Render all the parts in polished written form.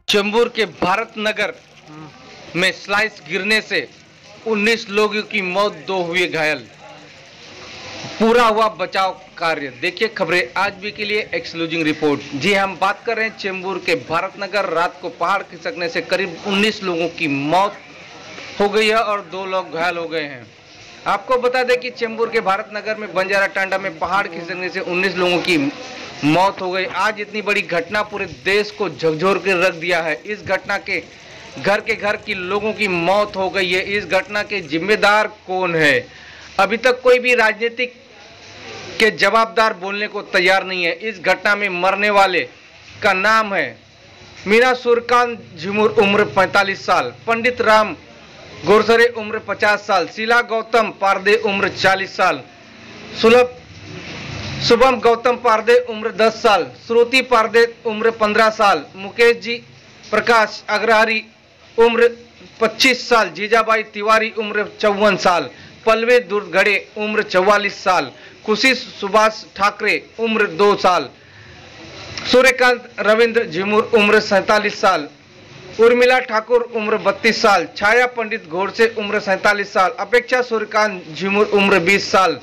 चेंबूर के भारत नगर में स्लाइस गिरने से 19 लोगों की मौत, 2 हुए घायल। पूरा हुआ बचाव कार्य। देखिए खबरें आज भी के लिए एक्सक्लूसिव रिपोर्ट। जी हम बात कर रहे हैं चेंबूर के भारत नगर। रात को पहाड़ खिसकने से करीब 19 लोगों की मौत हो गई है और 2 लोग घायल हो गए हैं। आपको बता दें कि चेंबूर के भारत नगर में बंजारा टांडा में पहाड़ खिसकने से 19 लोगों की मौत हो गई। आज इतनी बड़ी घटना पूरे देश को झकझोर के रख दिया है। इस घटना के घर की लोगों की मौत हो गई है। इस घटना के जिम्मेदार कौन है? अभी तक कोई भी राजनीतिक के जवाबदार बोलने को तैयार नहीं है। इस घटना में मरने वाले का नाम है मीना सूर्यकांत झिमुर, उम्र 45 साल, पंडित राम गोरसरे, उम्र 50 साल, शीला गौतम पारदे, उम्र 40 साल, शुभम गौतम पारदे, उम्र 10 साल, श्रुति पारदे, उम्र 15 साल, मुकेश जी प्रकाश अग्रहारी, उम्र 25 साल, जीजाबाई तिवारी, उम्र 54 साल, पल्लवी दुर्गड़े, उम्र 44 साल, खुशी सुभाष ठाकरे, उम्र 2 साल, सूर्यकांत रविंद्र झिमुर, उम्र 47 साल, उर्मिला ठाकुर, उम्र 32 साल, छाया पंडित घोड़से, उम्र 47 साल, अपेक्षा सूर्यकांत झिमुर, उम्र 20 साल,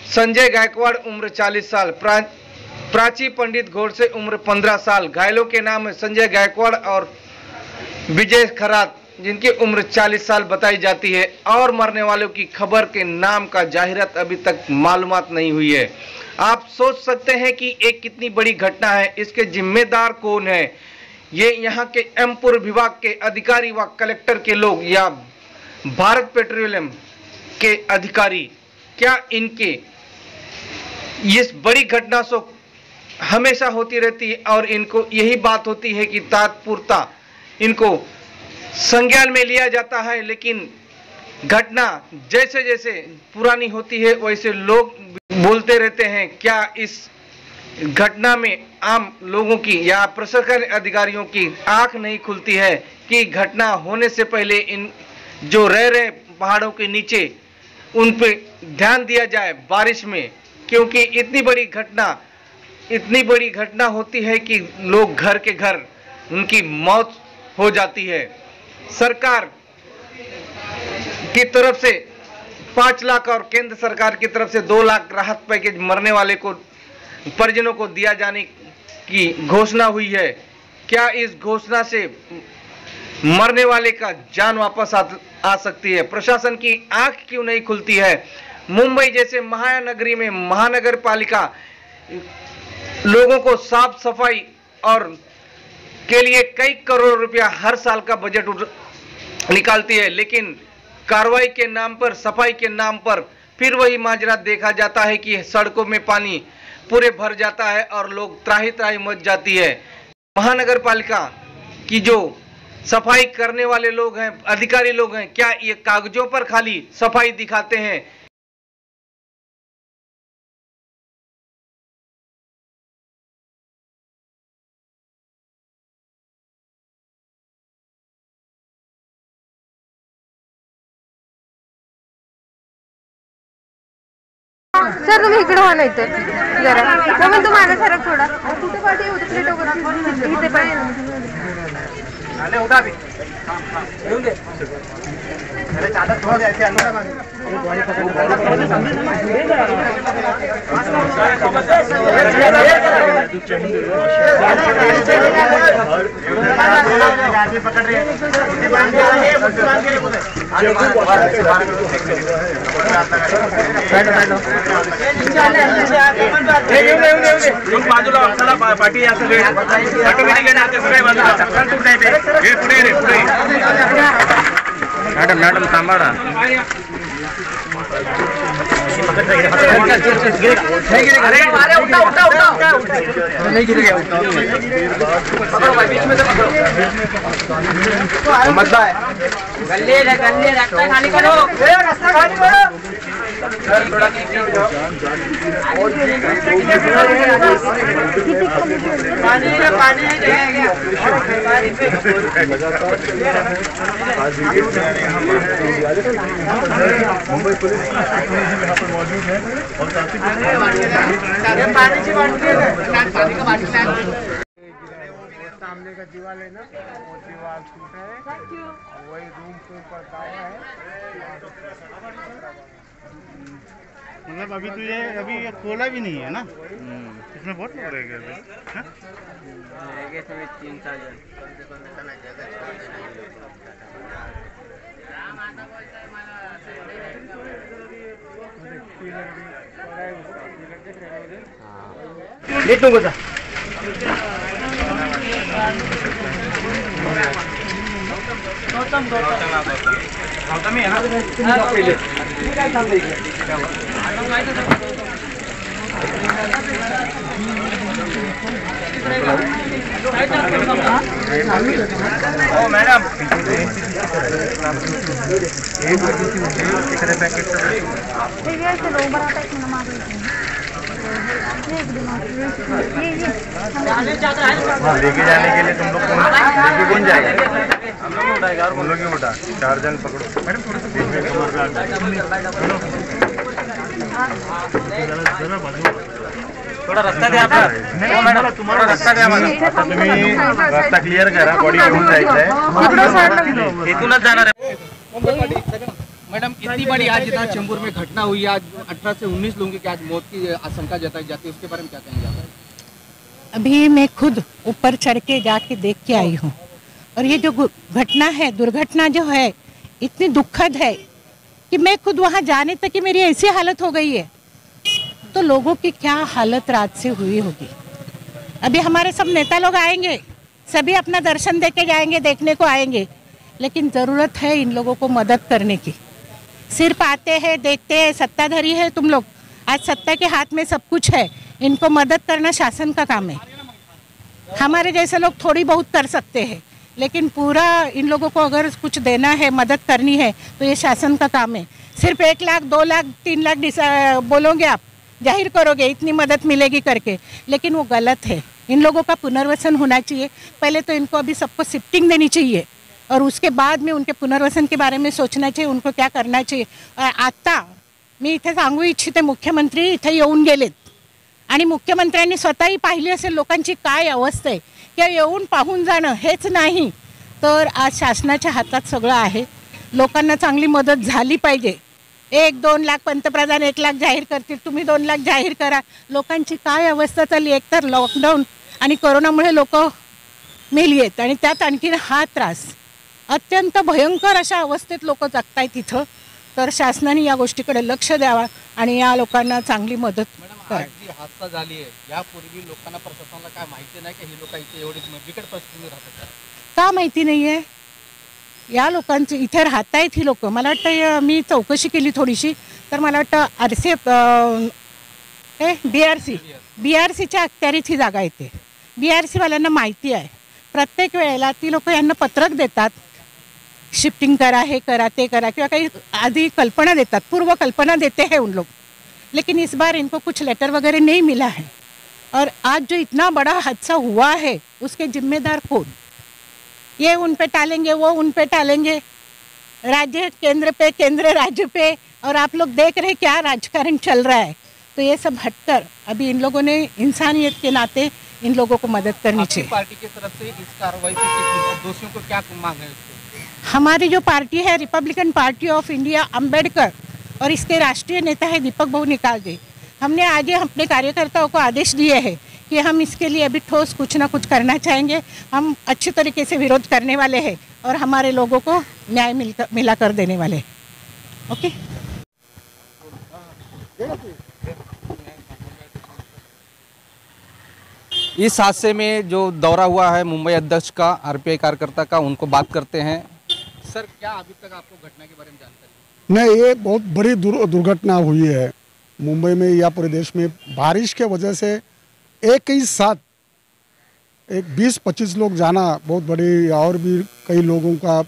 संजय गायकवाड़, उम्र 40 साल, प्राची पंडित घोड़से, उम्र 15 साल। घायलों के नाम है संजय गायकवाड़ और विजय खरात, जिनकी उम्र 40 साल बताई जाती है। और मरने वालों की खबर के नाम का जाहिरत अभी तक मालूमात नहीं हुई है। आप सोच सकते हैं कि एक कितनी बड़ी घटना है, इसके जिम्मेदार कौन है? ये यहाँ के एमपुर विभाग के अधिकारी व कलेक्टर के लोग या भारत पेट्रोलियम के अधिकारी? क्या इनके इस बड़ी घटना से हमेशा होती रहती है और इनको यही बात होती है कि तत्परता इनको संज्ञान में लिया जाता है, लेकिन घटना जैसे जैसे पुरानी होती है वैसे लोग बोलते रहते हैं। क्या इस घटना में आम लोगों की या प्रशासन अधिकारियों की आंख नहीं खुलती है कि घटना होने से पहले इन जो रह रहे पहाड़ों के नीचे उन पे ध्यान दिया जाए बारिश में? क्योंकि इतनी बड़ी घटना होती है कि लोग घर के घर उनकी मौत हो जाती है। सरकार की तरफ से 5 लाख और केंद्र सरकार की तरफ से 2 लाख राहत पैकेज मरने वाले को परिजनों को दिया जाने की घोषणा हुई है। क्या इस घोषणा से मरने वाले का जान वापस आ सकती है? प्रशासन की आंख क्यों नहीं खुलती है? मुंबई जैसे महानगरी में महानगर पालिका लोगों को साफ सफाई और के लिए कई करोड़ रुपया हर साल का बजट निकालती है, लेकिन कार्रवाई के नाम पर, सफाई के नाम पर फिर वही माजरा देखा जाता है कि सड़कों में पानी पूरे भर जाता है और लोग त्राही त्राही मच जाती है। महानगर पालिका की जो सफाई करने वाले लोग हैं, अधिकारी लोग हैं, क्या ये कागजों पर खाली सफाई दिखाते हैं? सर तुम्ही इकडे हो, नाही तर जरा मग तू माझा सरक थोडा कुठे पाठी होते प्लेट वगैरे इथे पाहिजे आले होता अभी येऊन दे। अरे चादर थोड़ा दे ऐसे अंदर आगे पकड़ रहे बाजूला पाठी असं पुढे मॅडम थांबा ना। गल्ले रास्ता खाली करो, रास्ता खाली करो। मुंबई पुलिस यहाँ पर मौजूद है और काफी सामने का दीवार है ना, वो दीवार टूटे है, वही रूम के ऊपर दावा है। मतलब अभी तो ये खोला भी नहीं है ना, इसमें बहुत लोग रह गए अभी। इसमें 3-4 जन गौतम है ना। ओ मैडम लेके जाने के लिए तुम लोग लेके कौन जाएगा? हम लोग उठाएगा और उन लोग ही उठा, 4 जन पकड़ो। मैडम थोड़ा रास्ता दे आप। मैडम तुम्हारा रास्ता दे आम्हाला। तुम्ही रास्ता क्लियर करा, बॉडी घेऊन जायचंय, इथूनच जाणार आहे। मैडम इतनी बड़ी आज इतना चेंबूर में घटना हुई, आज 18 से 19 लोगों की आज मौत की आशंका जताई जाती है, उसके बारे में क्या कहेंगे आप? अभी मैं खुद ऊपर चढ़ के जाके देख के आई हूँ और ये जो घटना है, दुर्घटना जो है इतनी दुखद है कि मैं खुद वहाँ जाने तक कि मेरी ऐसी हालत हो गई है, तो लोगों की क्या हालत रात से हुई होगी। अभी हमारे सब नेता लोग आएंगे, सभी अपना दर्शन दे के जाएंगे, देखने को आएंगे, लेकिन ज़रूरत है इन लोगों को मदद करने की। सिर्फ आते हैं, देखते हैं, सत्ताधारी है तुम लोग, आज सत्ता के हाथ में सब कुछ है, इनको मदद करना शासन का काम है। हमारे जैसे लोग थोड़ी बहुत कर सकते हैं, लेकिन पूरा इन लोगों को अगर कुछ देना है, मदद करनी है, तो ये शासन का काम है। सिर्फ 1 लाख 2 लाख 3 लाख बोलोगे आप, जाहिर करोगे इतनी मदद मिलेगी करके, लेकिन वो गलत है। इन लोगों का पुनर्वसन होना चाहिए। पहले तो इनको अभी सबको शिफ्टिंग देनी चाहिए और उसके बाद में उनके पुनर्वसन के बारे में सोचना चाहिए, उनको क्या करना चाहिए। आता मी इथे सांगू इच्छिते, मुख्यमंत्री इथे येऊन गेलेत आणि मुख्यमंत्र्यांनी स्वतःही पाहिली असेल लोकांची काय अवस्था आहे, किंवा येऊन पाहून जाणं हेच नाही तर आज शासनाच्या हातात सगळं आहे। लोकांना चांगली मदत झाली पाहिजे। 1-2 लाख पंतप्रधान 1 लाख जाहीर करतील, तुम्ही 2 लाख जाहीर करा। लोकांची काय अवस्था चालली, एकतर लॉकडाऊन आणि कोरोनामुळे लोक मेली आहेत आणि त्यात आणखी हा त्रास, अत्यंत भयंकर अशा अवस्थेत लोक जगतायत तिथं। तर शासनाने या गोष्टीकडे लक्ष द्यावा आणि या लोकांना चांगली मदत करावी। जी हादसा झाली आहे, यापूर्वी लोकांना प्रशासनाला काय माहिती नाही की ही लोक इथे एवढी बिकट परिस्थितीत राहतात? का माहिती नाही आहे? या लोकांचे इथे राहत आहेत ही लोक। मला वाटतं मी चौकशी केली थोडीशी, तर मला वाटतं BRCच्या अखत्यारीत ही जागा येते। BRC वाल्यांना माहिती आहे, प्रत्येक वेळेला ती लोक यांना पत्रक देतात, शिफ्टिंग करा, हे करा, ते करा, किंवा काही आधी कल्पना देतात, पूर्व कल्पना देते हैं उन लोग, लेकिन इस बार इनको कुछ लेटर वगैरह नहीं मिला है। और आज जो इतना बड़ा हादसा हुआ है उसके जिम्मेदार कौन? ये उन पे टालेंगे, वो उन पे टालेंगे, राज्य केंद्र पे, केंद्र राज्य पे, और आप लोग देख रहे हैं क्या राजकारण चल रहा है। तो ये सब हटकर अभी इन लोगों ने इंसानियत के नाते इन लोगों को मदद करनी चाहिए। पार्टी की तरफ से इस कार्रवाई से दोषियों को क्या मांग है? हमारी जो पार्टी है Republican party of India Ambedkar, और इसके राष्ट्रीय नेता है दीपक भाऊ निकालजे, हमने आज अपने कार्यकर्ताओं को आदेश दिए हैं कि हम इसके लिए अभी ठोस कुछ ना कुछ करना चाहेंगे। हम अच्छे तरीके से विरोध करने वाले हैं और हमारे लोगों को न्याय मिला कर देने वाले हैं। ओके। इस हादसे में जो दौरा हुआ है मुंबई अध्यक्ष का, आरपीआई कार्यकर्ता का, उनको बात करते हैं। सर, क्या अभी तक आपको घटना के बारे में जानकारी? नहीं, ये बहुत बड़ी दुर्घटना हुई है मुंबई में या पूरे देश में। बारिश के वजह से एक ही साथ 20-25 लोग जाना बहुत बड़ी, और भी कई लोगों का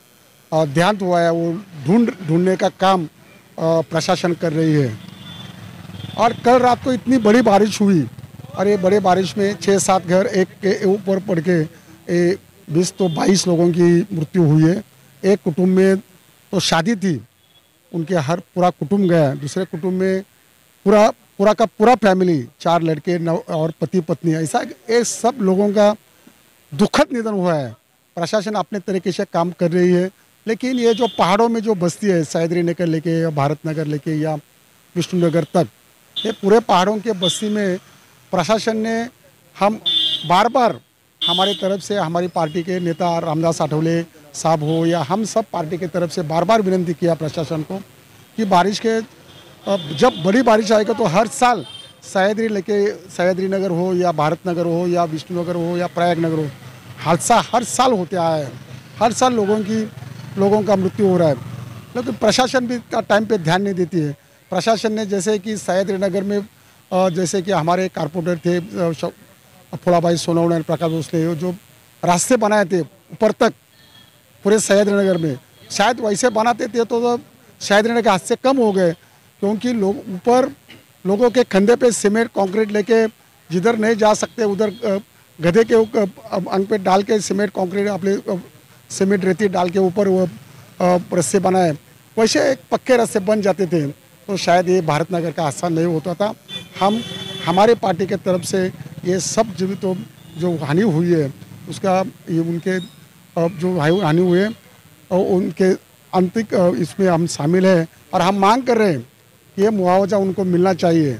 देहांत हुआ है। वो ढूंढने का काम प्रशासन कर रही है। और कल रात को इतनी बड़ी बारिश हुई, और ये बड़े बारिश में 6-7 घर एक के ऊपर पड़ के 20 तो 22 लोगों की मृत्यु हुई है। एक कुटुंब में तो शादी थी, उनके पूरा कुटुंब गया। दूसरे कुटुंब में पूरा का पूरा फैमिली, 4 लड़के और पति पत्नी, ऐसा ये सब लोगों का दुखद निधन हुआ है। प्रशासन अपने तरीके से काम कर रही है, लेकिन ये जो पहाड़ों में जो बस्ती है, सैदरी नगर लेके या भारत नगर लेके या विष्णुनगर तक, ये पूरे पहाड़ों के बस्ती में प्रशासन ने हम बार बार हमारी तरफ से, हमारी पार्टी के नेता रामदास आठवले साहब हो या हम सब पार्टी की तरफ से बार बार विनती किया प्रशासन को कि बारिश के जब बड़ी बारिश आएगा तो हर साल सैदरी लेके सैदरी नगर हो या भारत नगर हो या विष्णुनगर हो या प्रयाग नगर हो, हादसा हर साल होते आया है। हर साल लोगों का मृत्यु हो रहा है, लेकिन प्रशासन भी टाइम पे ध्यान नहीं देती है। प्रशासन ने जैसे कि सैदरी नगर में जैसे कि हमारे कारपोरेटर थे फुलाभाई सोनवणे, प्रकाश भोसले, जो रास्ते बनाए थे ऊपर तक पूरे सैदरी नगर में, शायद वैसे बनाते थे तो सैदरी नगर हादसे कम हो गए, क्योंकि लोग ऊपर लोगों के कंधे पे सीमेंट कंक्रीट लेके जिधर नहीं जा सकते उधर गधे के अंग पे डाल के सीमेंट कंक्रीट अपने सीमेंट रेती डाल के ऊपर वो रस्ते बनाए, वैसे एक पक्के रास्ते बन जाते थे तो शायद ये भारत नगर का हादसा नहीं होता था। हमारे पार्टी के तरफ से ये सब जीवितों जो हानि हुई है उसका ये उनके जो हानि हुए हैं और उनके अंतिक इसमें हम शामिल हैं और हम मांग कर रहे हैं ये मुआवजा उनको मिलना चाहिए।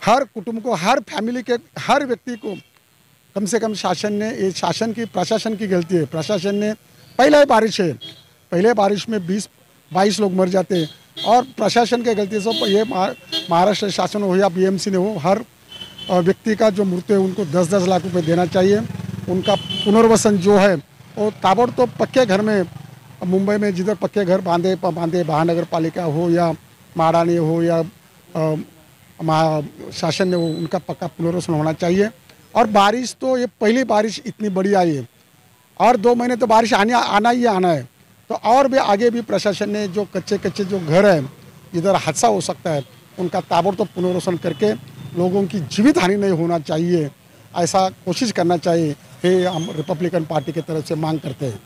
हर कुटुंब को, हर फैमिली के हर व्यक्ति को कम से कम शासन ने, ये शासन की प्रशासन की गलती है। प्रशासन ने पहले बारिश में 20-22 लोग मर जाते हैं और प्रशासन की गलती से ये महाराष्ट्र शासन हो या बीएमसी ने हो, हर व्यक्ति का जो मृत्यु है उनको 10-10 लाख रुपए देना चाहिए। उनका पुनर्वसन जो है वो ताबड़तोड़ पक्के घर में, मुंबई में जिधर पक्के घर बांधे महानगर पालिका हो या महारानी हो या शासन ने, उनका पक्का पुनर्वसन होना चाहिए। और बारिश तो ये पहली बारिश इतनी बड़ी आई है और 2 महीने तो बारिश आना ही आना है, तो और भी आगे भी प्रशासन ने जो कच्चे जो घर है जिधर हादसा हो सकता है उनका ताबड़तोड़ पुनर्वसन करके लोगों की जीवित हानि नहीं होना चाहिए, ऐसा कोशिश करना चाहिए। ये हम रिपब्लिकन पार्टी की तरफ से मांग करते हैं।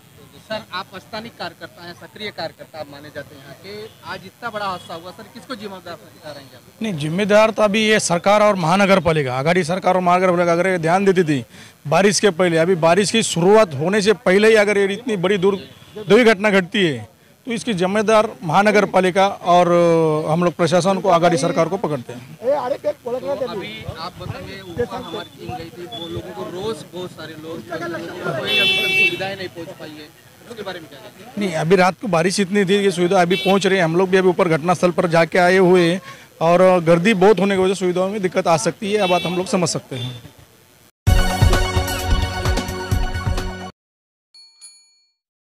सर, आप स्थानीय कार्यकर्ता हैं, सक्रिय कार्यकर्ता आप माने जाते हैं यहाँ के, आज इतना बड़ा हादसा हुआ, सर किसको जिम्मेदार ठहराएंगे आप? नहीं, जिम्मेदार तो अभी ये सरकार और महानगर पालिका, आघाड़ी सरकार और महानगर पालिका अगर ये ध्यान देती थी बारिश के पहले, अभी बारिश की शुरुआत होने से पहले ही अगर ये इतनी बड़ी दुर्घटना घटती है तो इसकी जिम्मेदार महानगर पालिका और हम लोग प्रशासन को, आघाड़ी सरकार को पकड़ते हैं। तो अभी आप बताइए, ऊपर हमारी टीम गई थी, वो लोगों को रोज बहुत सारे लोग कोई अभी तक सुविधाएं नहीं पहुँच पाई है, उसके बारे में क्या कहते हैं? नहीं, अभी रात को बारिश इतनी थी कि सुविधा अभी पहुंच रही है। हम लोग भी अभी ऊपर घटनास्थल पर जाके आए हुए हैं और गर्दी बहुत होने की वजह से सुविधाओं में दिक्कत आ सकती है, ये बात हम लोग समझ सकते हैं।